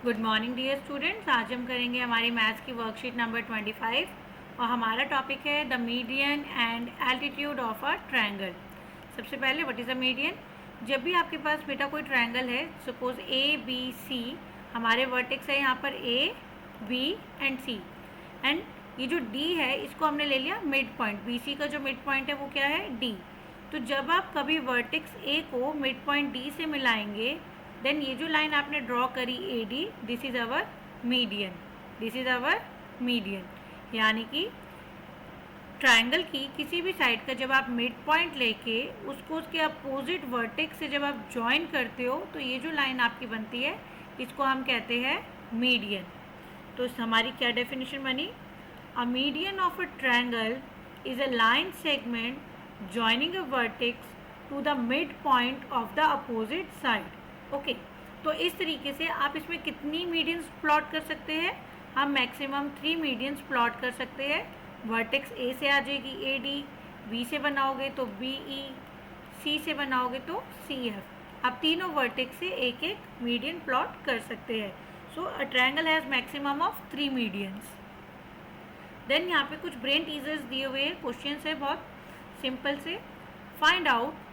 Good morning dear students. आज हम करेंगे हमारी मैथ्स की वर्कशीट नंबर 25 और हमारा टॉपिक है the median and altitude of a triangle. सबसे पहले व्हाट इज़ अ मीडियन? जब भी आपके पास बेटा कोई ट्रायंगल है, सपोज ए बी सी, हमारे वर्टेक्स है यहाँ पर A B and C, and ये जो डी है इसको हमने ले लिया मिड पॉइंट। बी सी का जो मिड पॉइंट है वो क्या है? डी। तो जब आप कभी वर्टेक्स ए को मिड पॉइंट डी से मिलाएंगे, देन ये जो लाइन आपने ड्रॉ करी A D, this is our median. This is our median, यानी कि ट्रायंगल की किसी भी साइड का जब आप मिड पॉइंट लेके उसको उसके अपोजिट वर्टेक्स से जब आप ज्वाइन करते हो तो ये जो लाइन आपकी बनती है इसको हम कहते हैं मीडियन। तो हमारी क्या डेफिनेशन बनी? A median of a triangle is a line segment joining a vertex to the mid point of the opposite side. Okay, तो इस तरीके से आप इसमें कितनी मीडियंस प्लॉट कर सकते हैं? हम मैक्सिमम 3 मीडियंस प्लॉट कर सकते हैं। वर्टेक्स ए से आ जाएगी ए डी, बी से बनाओगे तो बी ई, सी से बनाओगे तो सी एफ। आप तीनों वर्टेक्स से एक एक मीडियन प्लॉट कर सकते हैं। So a triangle has maximum of 3 medians. Then यहाँ पे कुछ ब्रेन टीजर्स दिए हुए हैं, क्वेश्चन है बहुत सिंपल से। Find out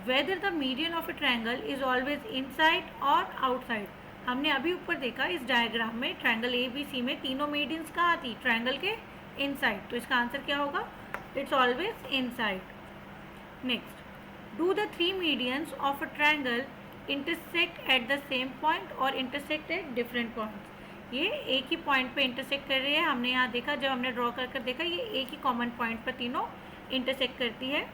whether the median of a triangle is always inside और आउटसाइड। हमने अभी ऊपर देखा इस डायग्राम में ट्रायंगल ए बी सी में तीनों मीडियंस कहाँ थी? ट्रायंगल के इनसाइड। तो इसका आंसर क्या होगा? It's always inside. Next, do the 3 medians of a triangle intersect at the same point और इंटरसेक्ट एट डिफरेंट पॉइंट्स। ये एक ही पॉइंट पे इंटरसेक्ट कर रही है। हमने यहाँ देखा, जब हमने ड्रॉ कर देखा, ये एक ही कॉमन पॉइंट पर तीनों इंटरसेक्ट करती है।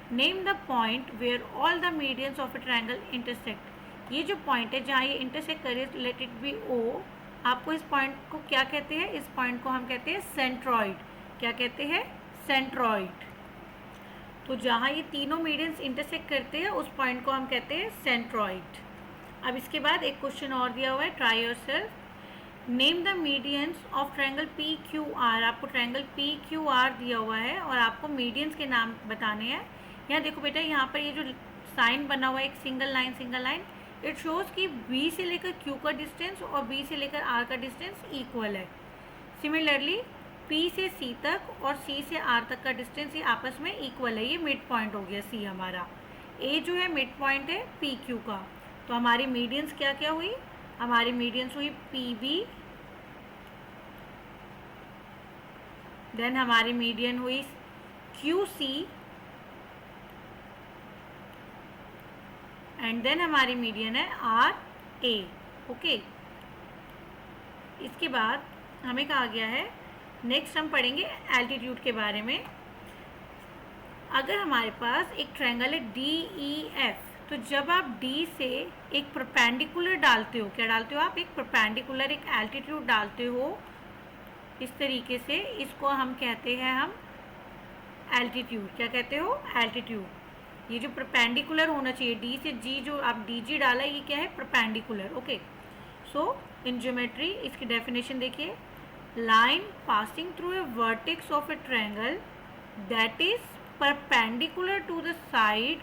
Name the point where all the medians of a triangle intersect. ये जो पॉइंट है जहाँ ये इंटरसेक्ट करे, लेट इट बी ओ। आपको इस पॉइंट को क्या कहते हैं? इस पॉइंट को हम कहते हैं सेंट्रॉइड। क्या कहते हैं? सेंट्रॉइड। तो जहाँ ये तीनों मीडियंस इंटरसेक्ट करते हैं उस पॉइंट को हम कहते हैं सेंट्रॉइड। अब इसके बाद एक क्वेश्चन और दिया हुआ है, try yourself. Name the medians of triangle P Q R. आपको ट्रायंगल पी क्यू आर दिया हुआ है और आपको मीडियंस के नाम बताने हैं। यहाँ देखो बेटा, यहाँ पर ये जो साइन बना हुआ है, एक सिंगल लाइन, इट शोज़ कि B से लेकर Q का डिस्टेंस और B से लेकर R का डिस्टेंस इक्वल है। सिमिलरली P से C तक और C से R तक का डिस्टेंस ये आपस में इक्वल है। ये मिड पॉइंट हो गया C हमारा। A जो है मिड पॉइंट है PQ का। तो हमारी मीडियंस क्या क्या हुई? हमारी मीडियंस हुई PB, देन हमारी मीडियन हुई QC, एंड देन हमारी मीडियन है आर ए। ओके, इसके बाद हमें कहा गया है, नेक्स्ट हम पढ़ेंगे एल्टीट्यूड के बारे में। अगर हमारे पास एक ट्रायंगल है डी ई एफ, तो जब आप डी से एक परपेंडिकुलर डालते हो, क्या डालते हो आप? एक परपेंडिकुलर, एक एल्टीट्यूड डालते हो इस तरीके से, इसको हम कहते हैं हम एल्टीट्यूड। क्या कहते हो? एल्टीट्यूड। ये जो परपेंडिकुलर होना चाहिए, डी से जी, जो आप डी जी डाला, ये क्या है? Perpendicular. Okay, so in geometry इसकी डेफिनेशन देखिए, line passing through a vertex of a triangle that is perpendicular to the side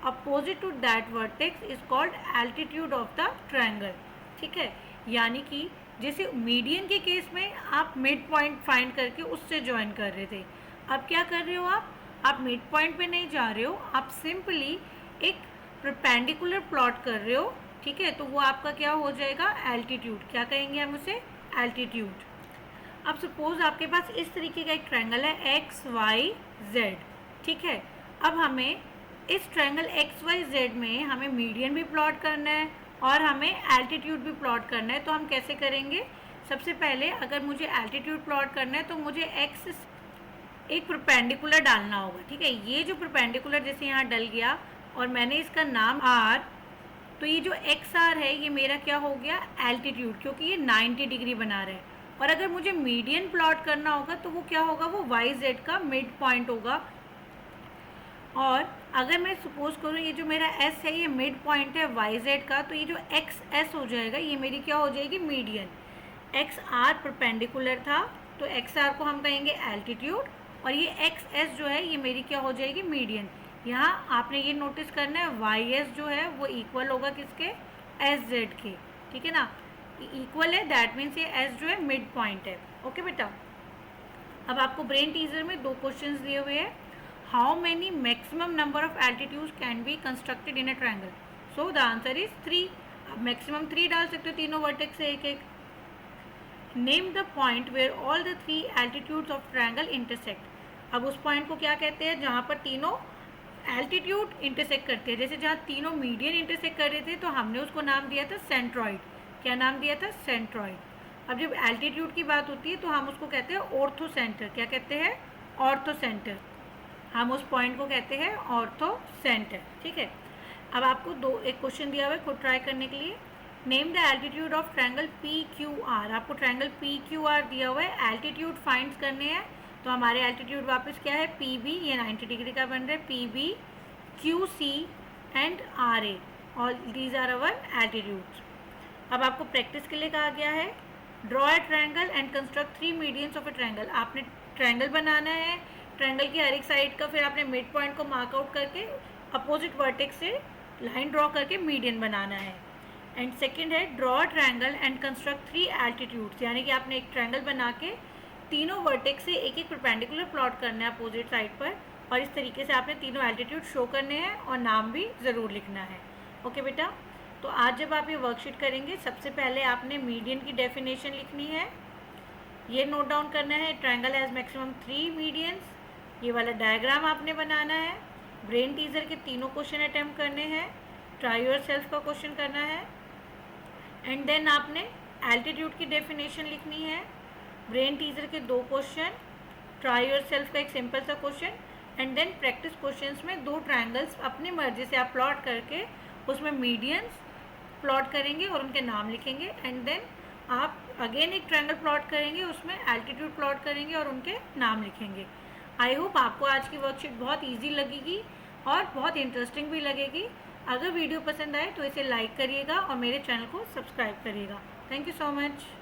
opposite to that vertex is called altitude of the triangle. ठीक है, यानी कि जैसे मीडियन के case में आप मिड पॉइंट फाइंड करके उससे ज्वाइन कर रहे थे, अब क्या कर रहे हो आप मिड पॉइंट पे नहीं जा रहे हो, आप सिंपली एक परपेंडिकुलर प्लॉट कर रहे हो। ठीक है, तो वो आपका क्या हो जाएगा? एल्टीट्यूड। क्या कहेंगे हम उसे? एल्टीट्यूड। अब सपोज आपके पास इस तरीके का एक ट्रायंगल है एक्स वाई जेड। ठीक है, अब हमें इस ट्रायंगल एक्स वाई जेड में हमें मीडियन भी प्लॉट करना है और हमें एल्टीट्यूड भी प्लॉट करना है। तो हम कैसे करेंगे? सबसे पहले अगर मुझे एल्टीट्यूड प्लॉट करना है तो मुझे एक्स एक परपेंडिकुलर डालना होगा। ठीक है, ये जो परपेंडिकुलर जैसे यहाँ डल गया और मैंने इसका नाम आर, तो ये जो एक्स आर है ये मेरा क्या हो गया? एल्टीट्यूड, क्योंकि ये 90 डिग्री बना रहा है। और अगर मुझे मीडियन प्लॉट करना होगा तो वो क्या होगा? वो वाई जेड का मिड पॉइंट होगा। और अगर मैं सपोज करूँ ये जो मेरा एस है ये मिड पॉइंट है वाई जेड का, तो ये जो एक्स एस हो जाएगा ये मेरी क्या हो जाएगी? मीडियन। एक्स आर परपेंडिकुलर था तो एक्स आर को हम कहेंगे एल्टीट्यूड, और ये एक्स एस जो है ये मेरी क्या हो जाएगी? मीडियन। यहाँ आपने ये नोटिस करना है वाई एस जो है वो इक्वल होगा किसके? एस जेड के। ठीक है ना, इक्वल है, दैट मीन्स ये एस जो है मिड पॉइंट है। ओके बेटा, अब आपको ब्रेन टीजर में 2 क्वेश्चंस दिए हुए हैं। How many maximum number of altitudes can be constructed in a triangle? So the answer is 3। आप मैक्सिमम 3 डाल सकते हो तीनों वर्टेक्स से एक एक। Name the point where all the 3 altitudes of triangle intersect. अब उस पॉइंट को क्या कहते हैं जहाँ पर तीनों एल्टीट्यूड इंटरसेक्ट करते हैं। जैसे जहाँ तीनों मीडियन इंटरसेक्ट कर रहे थे तो हमने उसको नाम दिया था सेंट्रॉइड। क्या नाम दिया था? सेंट्रॉइड। अब जब एल्टीट्यूड की बात होती है तो हम उसको कहते हैं ऑर्थो सेंटर। क्या कहते हैं? Ortho centre. हम उस पॉइंट को कहते हैं ऑर्थो सेंटर। ठीक है, अब आपको एक क्वेश्चन दिया हुआ है खुद ट्राई करने के लिए। Name the altitude of triangle P Q R. आपको ट्रायंगल पी क्यू आर दिया हुआ है, एल्टीट्यूड फाइंड करने हैं। तो हमारे एल्टीट्यूड वापस क्या है? पी बी, ये 90 डिग्री का बन रहा है। P B, Q C and R A, all these are our altitudes. अब आपको प्रैक्टिस के लिए कहा गया है draw a triangle and construct 3 medians of a triangle. आपने ट्रायंगल बनाना है, ट्रायंगल की हर एक साइड का फिर आपने मिड पॉइंट को मार्कआउट करके अपोजिट वर्टेक्स से लाइन ड्रॉ करके मीडियन बनाना है। एंड सेकंड है draw triangle and construct 3 altitudes, यानी कि आपने एक ट्रायंगल बना के तीनों वर्टेक्स से एक एक परपेंडिकुलर प्लॉट करना है अपोजिट साइड पर, और इस तरीके से आपने तीनों एल्टीट्यूड शो करने हैं और नाम भी ज़रूर लिखना है। ओके बेटा, तो आज जब आप ये वर्कशीट करेंगे सबसे पहले आपने मीडियन की डेफिनेशन लिखनी है। ये नोट डाउन करना है, ट्रायंगल हैज़ मैक्सिमम 3 मीडियंस। ये वाला डायग्राम आपने बनाना है। ब्रेन टीजर के तीनों क्वेश्चन अटैम्प्ट करने हैं। ट्राई योरसेल्फ का क्वेश्चन करना है। एंड देन आपने एल्टीट्यूड की डेफिनेशन लिखनी है। ब्रेन टीजर के 2 क्वेश्चन, ट्राई योरसेल्फ का एक सिंपल सा question, and then practice questions में 2 ट्रायंगल्स अपनी मर्जी से आप प्लॉट करके उसमें मीडियंस प्लॉट करेंगे और उनके नाम लिखेंगे। एंड देन आप अगेन एक ट्रायंगल प्लॉट करेंगे, उसमें एल्टीट्यूड प्लॉट करेंगे और उनके नाम लिखेंगे। आई होप आपको आज की वर्कशीट बहुत इजी लगेगी और बहुत इंटरेस्टिंग भी लगेगी। अगर वीडियो पसंद आए तो इसे लाइक करिएगा और मेरे चैनल को सब्सक्राइब करिएगा। Thank you so much.